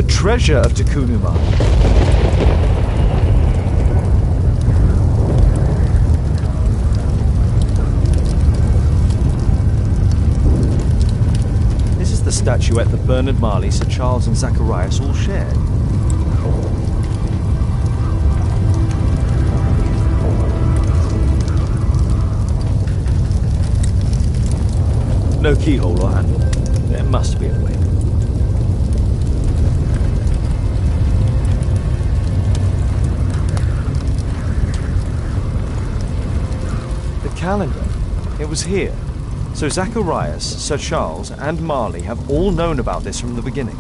Treasure of Tukunuma. This is the statuette that Bernard Marley, Sir Charles and Zacharias all shared. No keyhole or handle. There must be a way. Calendar. It was here. So Zacharias, Sir Charles, and Marley have all known about this from the beginning.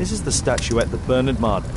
This is the statuette that Bernard Marden.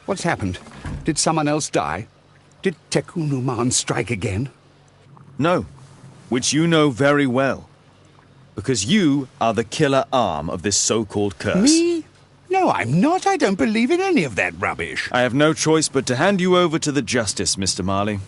What's happened? Did someone else die? Did Tekunuman strike again? No, which you know very well. Because you are the killer arm of this so-called curse. Me? No, I'm not. I don't believe in any of that rubbish. I have no choice but to hand you over to the justice, Mr. Marley.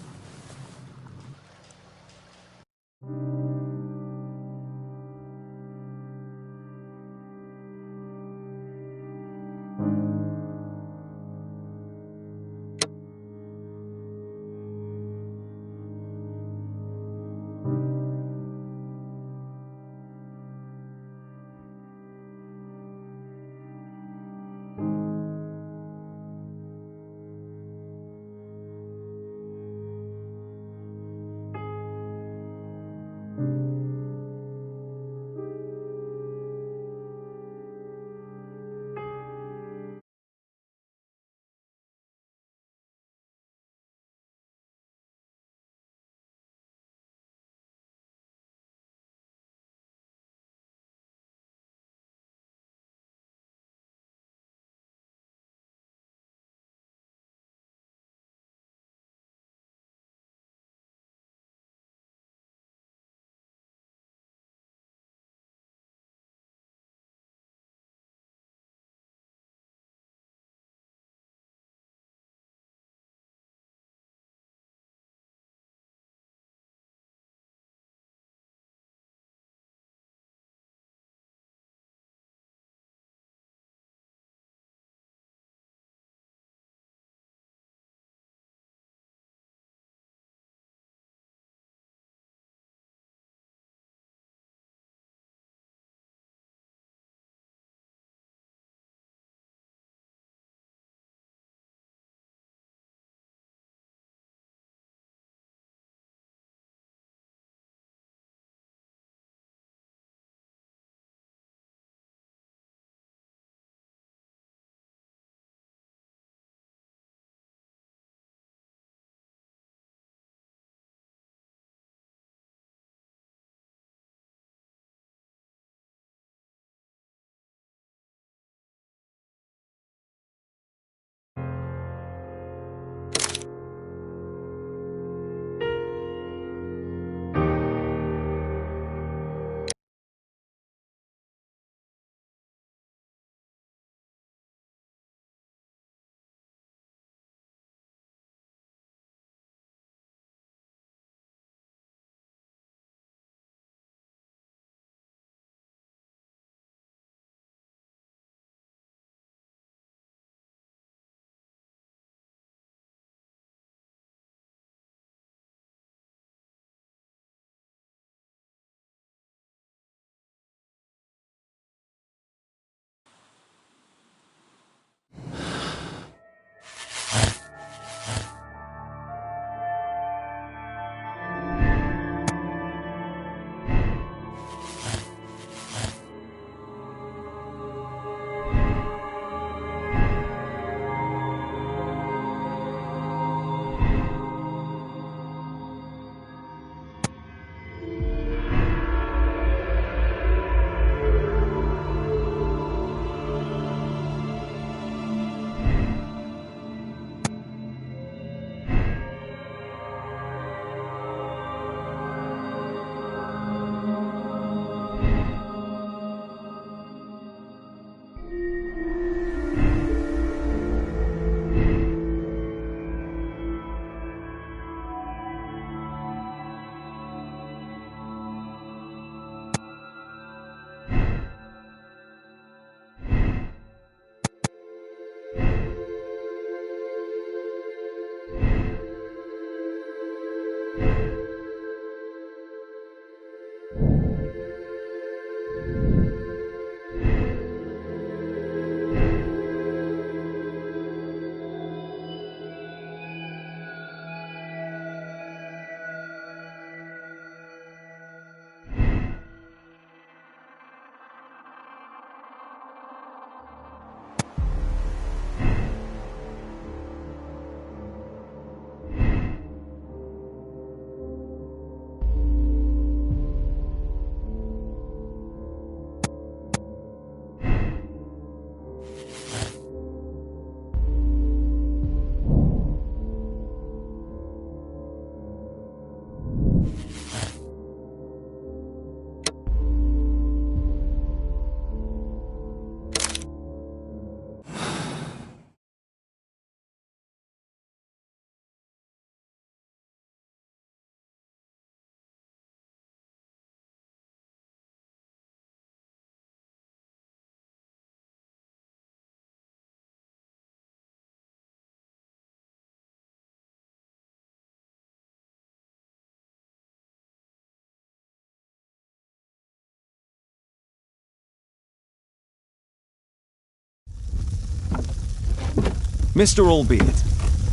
Mr. Allbeard.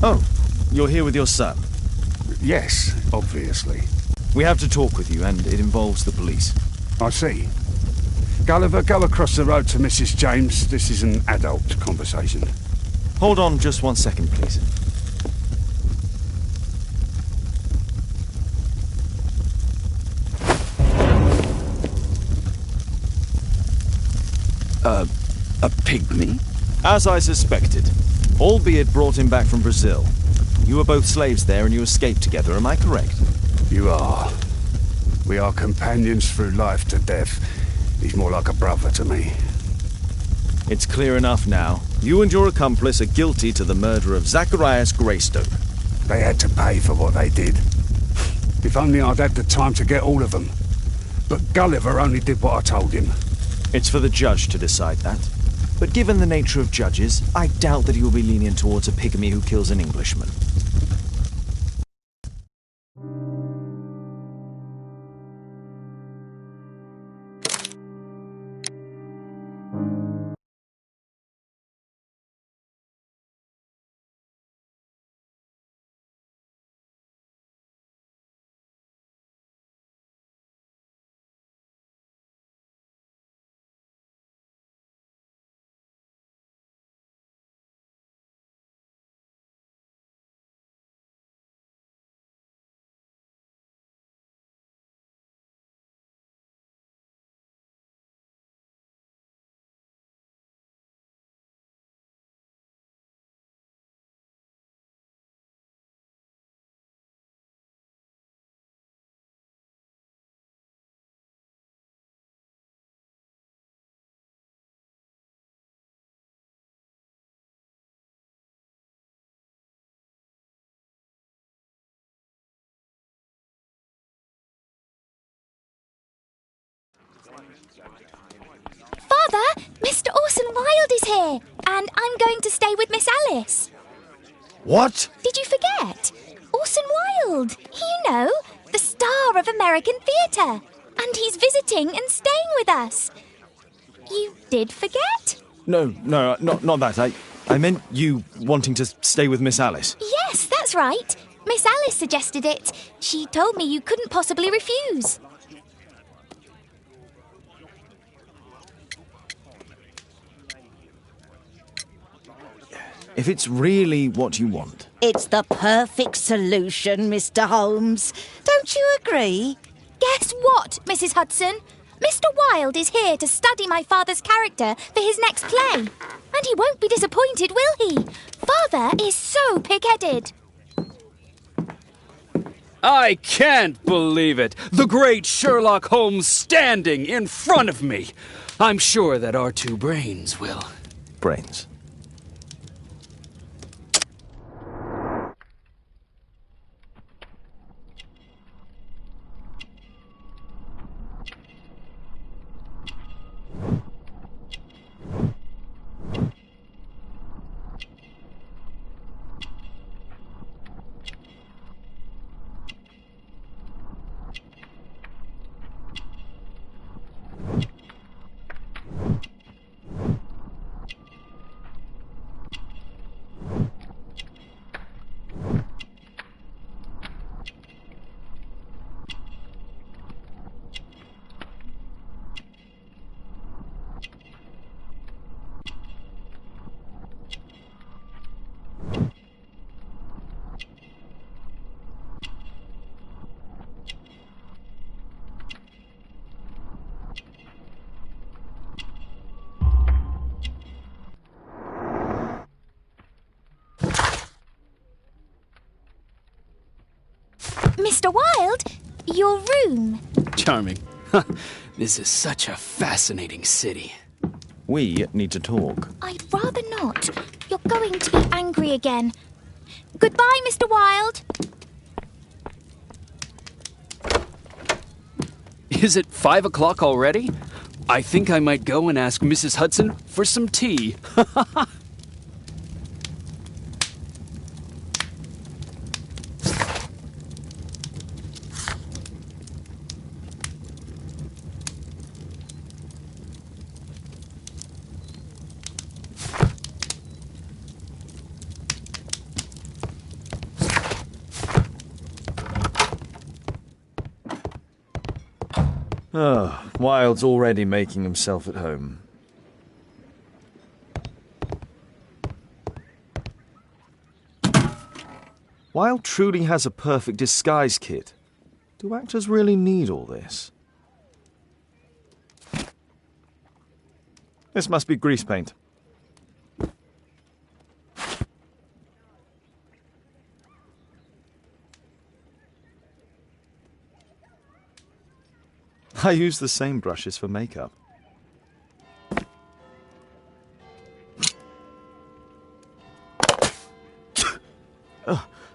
Oh, you're here with your son. Yes, obviously. We have to talk with you, and it involves the police. I see. Gulliver, go across the road to Mrs. James. This is an adult conversation. Hold on just 1 second, please. A pygmy? As I suspected. Allbeard brought him back from Brazil. You were both slaves there and you escaped together, am I correct? You are. We are companions through life to death. He's more like a brother to me. It's clear enough now. You and your accomplice are guilty to the murder of Zacharias Greystoke. They had to pay for what they did. If only I'd had the time to get all of them. But Gulliver only did what I told him. It's for the judge to decide that. But given the nature of judges, I doubt that he will be lenient towards a pygmy who kills an Englishman. Father, Mr. Orson Wilde is here, and I'm going to stay with Miss Alice. What? Did you forget? Orson Wilde, you know, the star of American theatre. And he's visiting and staying with us. You did forget? No, not that. I meant you wanting to stay with Miss Alice. Yes, that's right. Miss Alice suggested it. She told me you couldn't possibly refuse. If it's really what you want. It's the perfect solution, Mr. Holmes. Don't you agree? Guess what, Mrs. Hudson? Mr. Wilde is here to study my father's character for his next play. And he won't be disappointed, will he? Father is so pig-headed. I can't believe it! The great Sherlock Holmes standing in front of me! I'm sure that our two brains will... Brains. Mr. Wilde, your room. Charming. This is such a fascinating city. We need to talk. I'd rather not. You're going to be angry again. Goodbye, Mr. Wilde. Is it 5 o'clock already? I think I might go and ask Mrs. Hudson for some tea. Oh, Wilde's already making himself at home. Wilde truly has a perfect disguise kit. Do actors really need all this? This must be grease paint. I use the same brushes for makeup.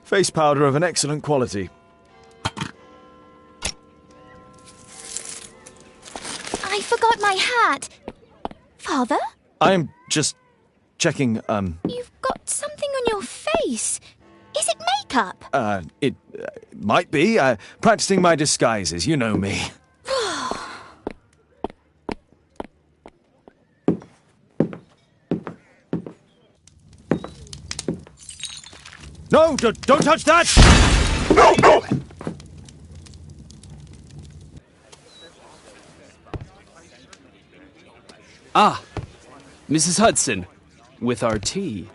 Face powder of an excellent quality. I forgot my hat. Father? I'm just checking, You've got something on your face. Is it makeup? It might be. Practicing my disguises, you know me. No, don't touch that! No, no! Ah, Mrs. Hudson, with our tea.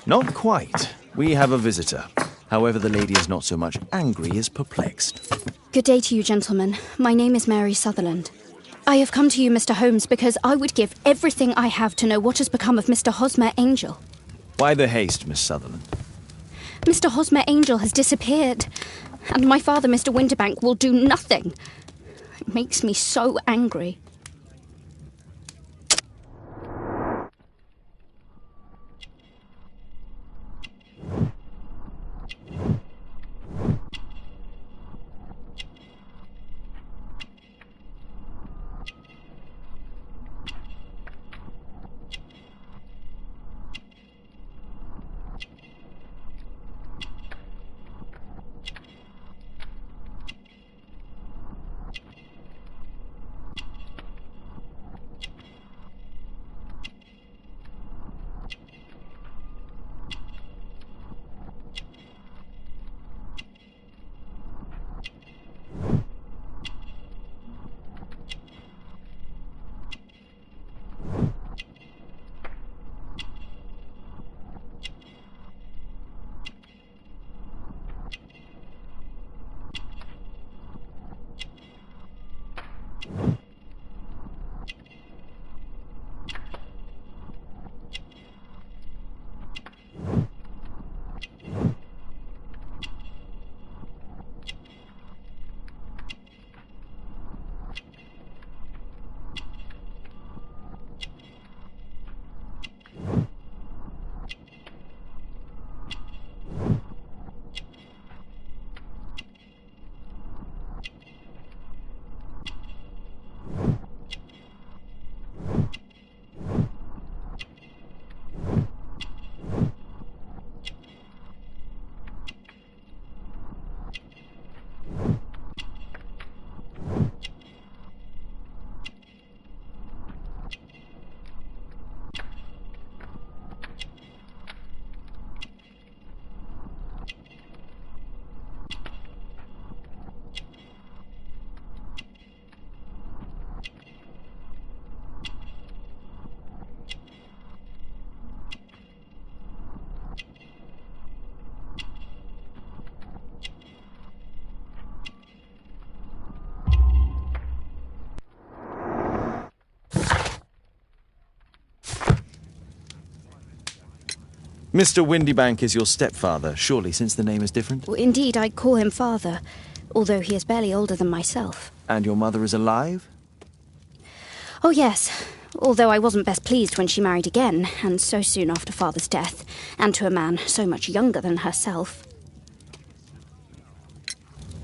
Not quite. We have a visitor. However, the lady is not so much angry as perplexed. Good day to you, gentlemen. My name is Mary Sutherland. I have come to you, Mr. Holmes, because I would give everything I have to know what has become of Mr. Hosmer Angel. Why the haste, Miss Sutherland? Mr. Hosmer Angel has disappeared, and my father, Mr. Winterbank, will do nothing. It makes me so angry. Mr. Windybank is your stepfather, surely, since the name is different? Well, indeed, I call him father, although he is barely older than myself. And your mother is alive? Oh, yes, although I wasn't best pleased when she married again, and so soon after father's death, and to a man so much younger than herself.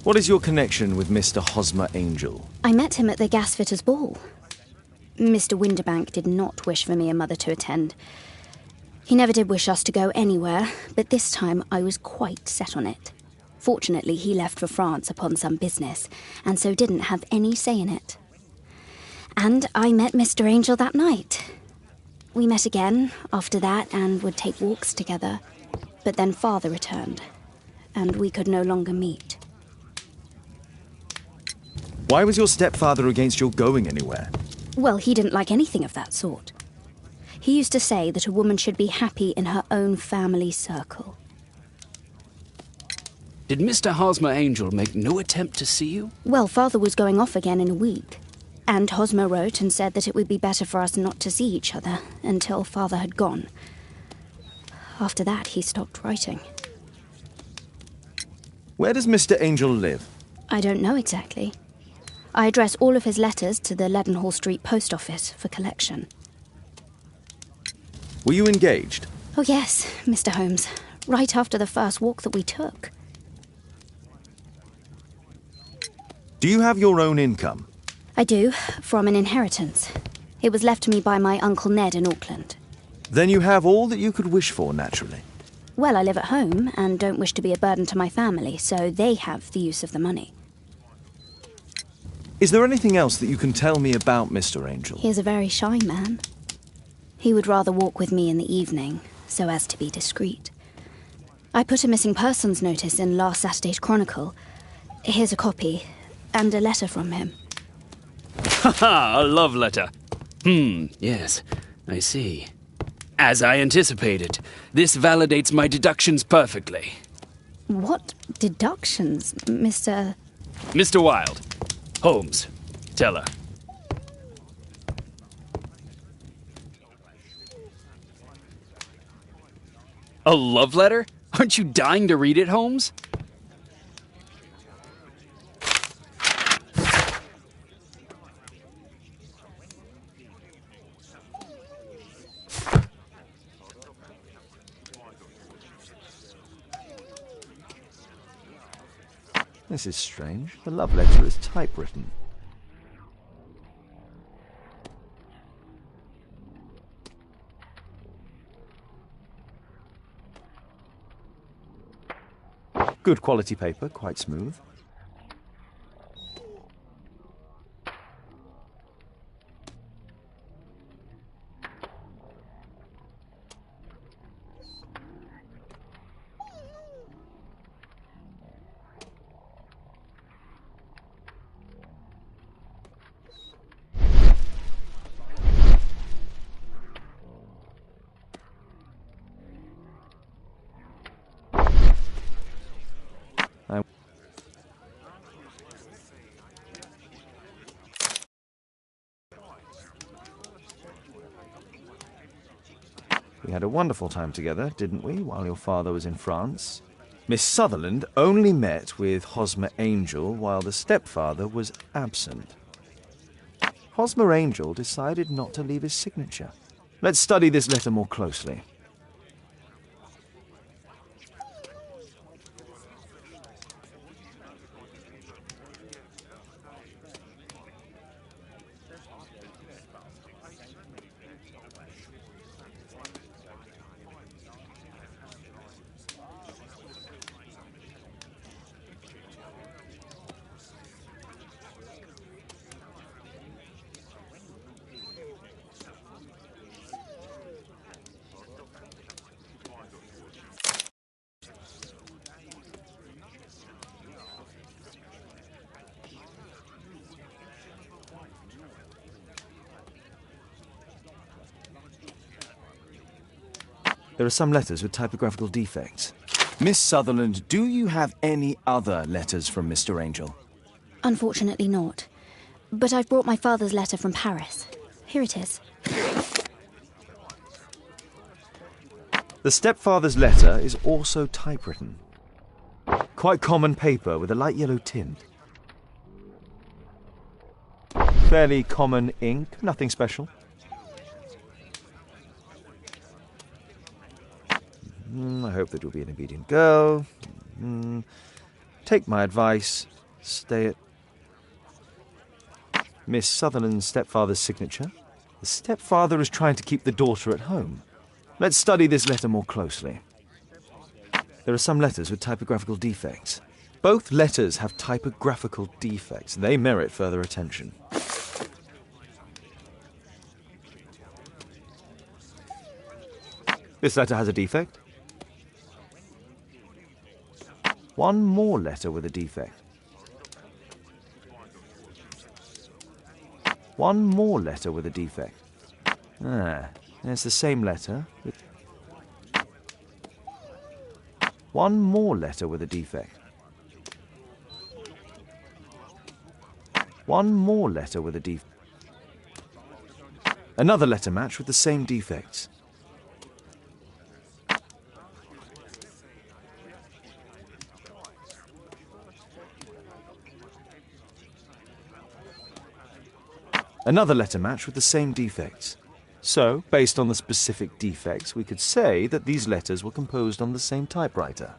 What is your connection with Mr. Hosmer Angel? I met him at the gasfitter's ball. Mr. Winterbank did not wish for me and Mother to attend. He never did wish us to go anywhere, but this time I was quite set on it. Fortunately, he left for France upon some business, and so didn't have any say in it. And I met Mr. Angel that night. We met again after that and would take walks together. But then Father returned. and we could no longer meet. Why was your stepfather against your going anywhere? Well, he didn't like anything of that sort. He used to say that a woman should be happy in her own family circle. Did Mr. Hosmer Angel make no attempt to see you? Well, Father was going off again in a week, and Hosmer wrote and said that it would be better for us not to see each other until Father had gone. After that, he stopped writing. Where does Mr. Angel live? I don't know exactly. I address all of his letters to the Leadenhall Street post office for collection. Were you engaged? Oh yes, Mr. Holmes. Right after the first walk that we took. Do you have your own income? I do, from an inheritance. It was left to me by my Uncle Ned in Auckland. Then you have all that you could wish for, naturally. Well, I live at home and don't wish to be a burden to my family, so they have the use of the money. Is there anything else that you can tell me about Mr. Angel? He is a very shy man. He would rather walk with me in the evening, so as to be discreet. I put a missing persons notice in last Saturday's Chronicle. Here's a copy, and a letter from him. Ha! A love letter. Yes, I see. As I anticipated, this validates my deductions perfectly. What deductions, Mr. Mr. Wilde. Holmes. Tell her. A love letter? Aren't you dying to read it, Holmes? This is strange. The love letter is typewritten. Good quality paper, quite smooth. We had a wonderful time together, didn't we, while your father was in France? Miss Sutherland only met with Hosmer Angel while the stepfather was absent. Hosmer Angel decided not to leave his signature. Let's study this letter more closely. There are some letters with typographical defects. Miss Sutherland, do you have any other letters from Mr. Angel? Unfortunately not. But I've brought my father's letter from Paris. Here it is. The stepfather's letter is also typewritten. Quite common paper with a light yellow tint. Fairly common ink, nothing special. I hope that you'll be an obedient girl. Take my advice. Stay at... Miss Sutherland's stepfather's signature. The stepfather is trying to keep the daughter at home. Let's study this letter more closely. There are some letters with typographical defects. Both letters have typographical defects. They merit further attention. This letter has a defect. One more letter with a defect. One more letter with a defect. Ah, there's the same letter. One more letter with a defect. One more letter with a defect. Another letter match with the same defects. Another letter match with the same defects. So, based on the specific defects, we could say that these letters were composed on the same typewriter.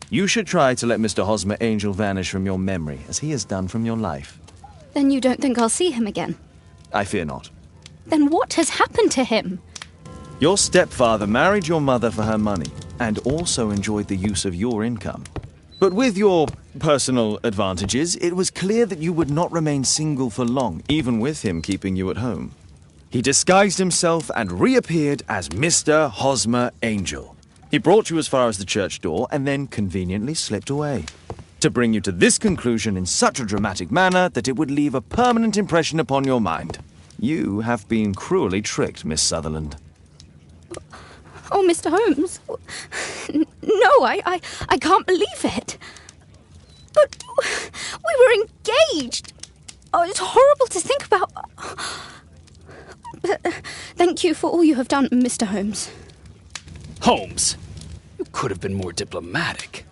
You should try to let Mr. Hosmer Angel vanish from your memory, as he has done from your life. Then you don't think I'll see him again? I fear not. Then what has happened to him? Your stepfather married your mother for her money, and also enjoyed the use of your income. But with your personal advantages, it was clear that you would not remain single for long, even with him keeping you at home. He disguised himself and reappeared as Mr. Hosmer Angel. He brought you as far as the church door and then conveniently slipped away, to bring you to this conclusion in such a dramatic manner that it would leave a permanent impression upon your mind. You have been cruelly tricked, Miss Sutherland. Oh, Mr. Holmes. No, I can't believe it. But we were engaged. Oh, it's horrible to think about. But thank you for all you have done, Mr. Holmes. Holmes, you could have been more diplomatic.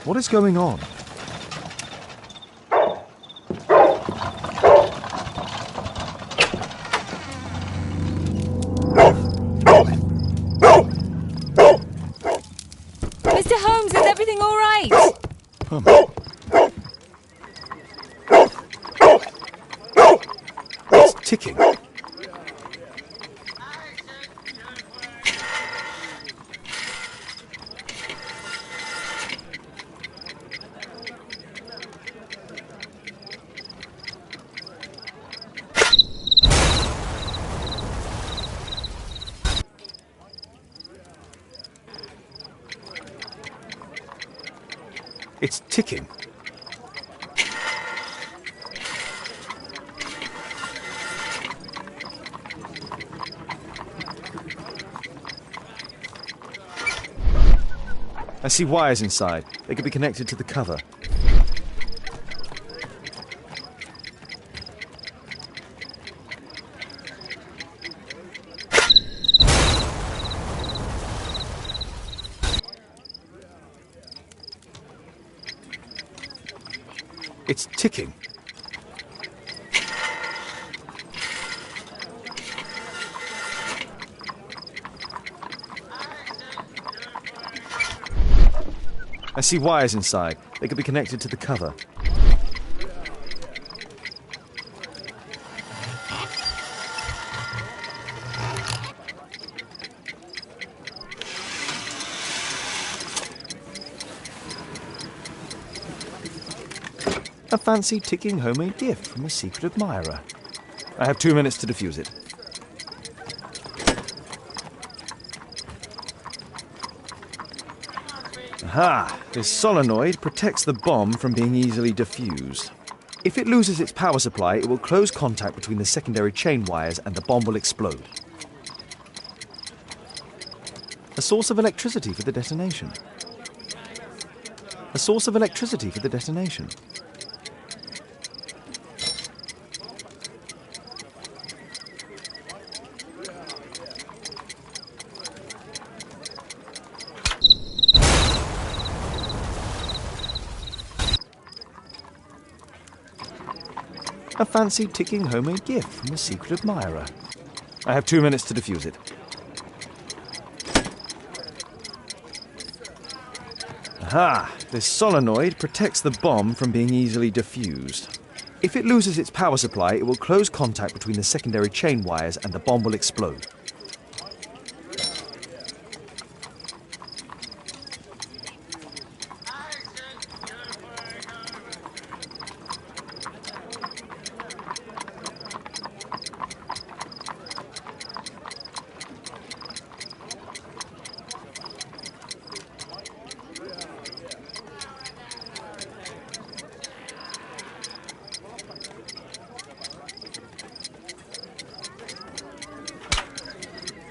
What is going on? Mr. Holmes, is everything all right? It's ticking. It's ticking. I see wires inside. They could be connected to the cover. It's ticking. I see wires inside. They could be connected to the cover. A fancy ticking homemade gift from a secret admirer. I have 2 minutes to defuse it. Aha! This solenoid protects the bomb from being easily diffused. If it loses its power supply, it will close contact between the secondary chain wires and the bomb will explode. A source of electricity for the detonation. A source of electricity for the detonation. A fancy ticking homemade gift from a secret admirer. I have 2 minutes to defuse it. Aha! This solenoid protects the bomb from being easily diffused. If it loses its power supply, it will close contact between the secondary chain wires and the bomb will explode.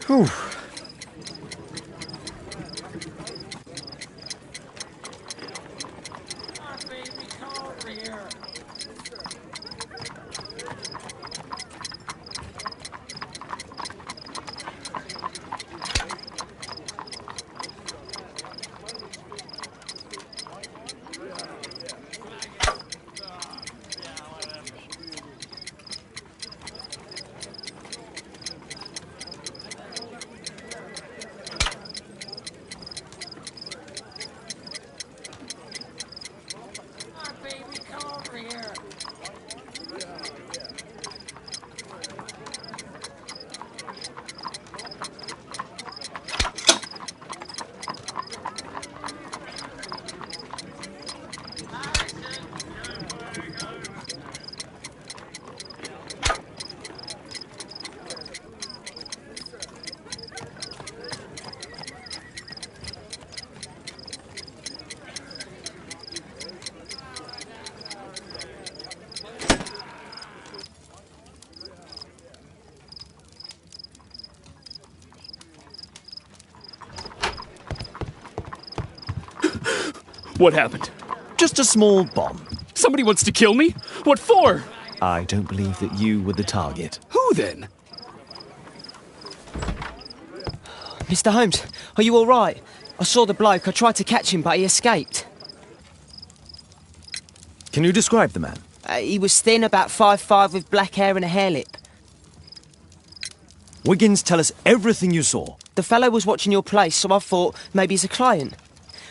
Whew. What happened? Just a small bomb. Somebody wants to kill me? What for? I don't believe that you were the target. Who then? Mr. Holmes, are you all right? I saw the bloke. I tried to catch him, but he escaped. Can you describe the man? He was thin, about 5'5", with black hair and a hair lip. Wiggins, tell us everything you saw. The fellow was watching your place, so I thought maybe he's a client.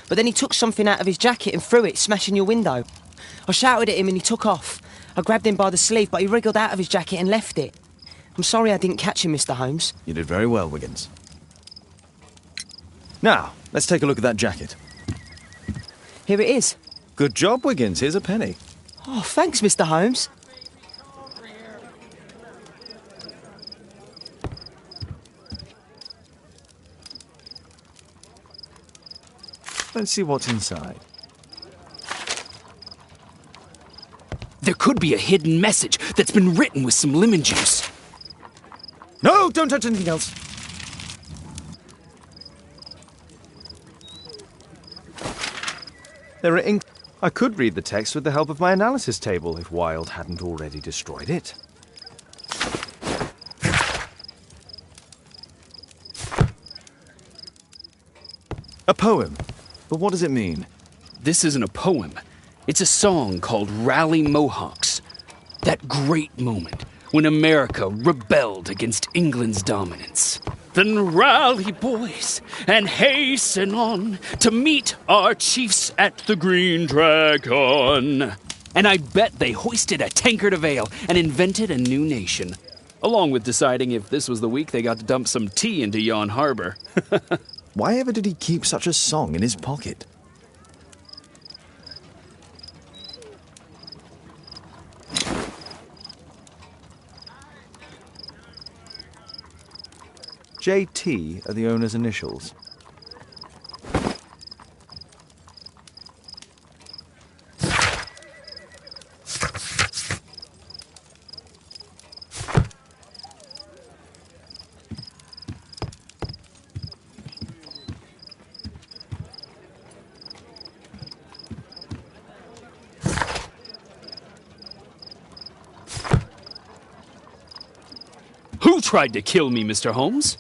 But then he took something out of his jacket and threw it, smashing your window. I shouted at him and he took off. I grabbed him by the sleeve, but he wriggled out of his jacket and left it. I'm sorry I didn't catch him, Mr. Holmes. You did very well, Wiggins. Now, let's take a look at that jacket. Here it is. Good job, Wiggins. Here's a penny. Oh, thanks, Mr. Holmes. Let's see what's inside. There could be a hidden message that's been written with some lemon juice. No, don't touch anything else. There are ink. I could read the text with the help of my analysis table if Wilde hadn't already destroyed it. A poem. But what does it mean? This isn't a poem. It's a song called Rally Mohawks. That great moment when America rebelled against England's dominance. Then rally, boys, and hasten on to meet our chiefs at the Green Dragon. And I bet they hoisted a tankard of ale and invented a new nation. Along with deciding if this was the week they got to dump some tea into yon harbor. Why ever did he keep such a song in his pocket? JT are the owner's initials. Who tried to kill me, Mr. Holmes?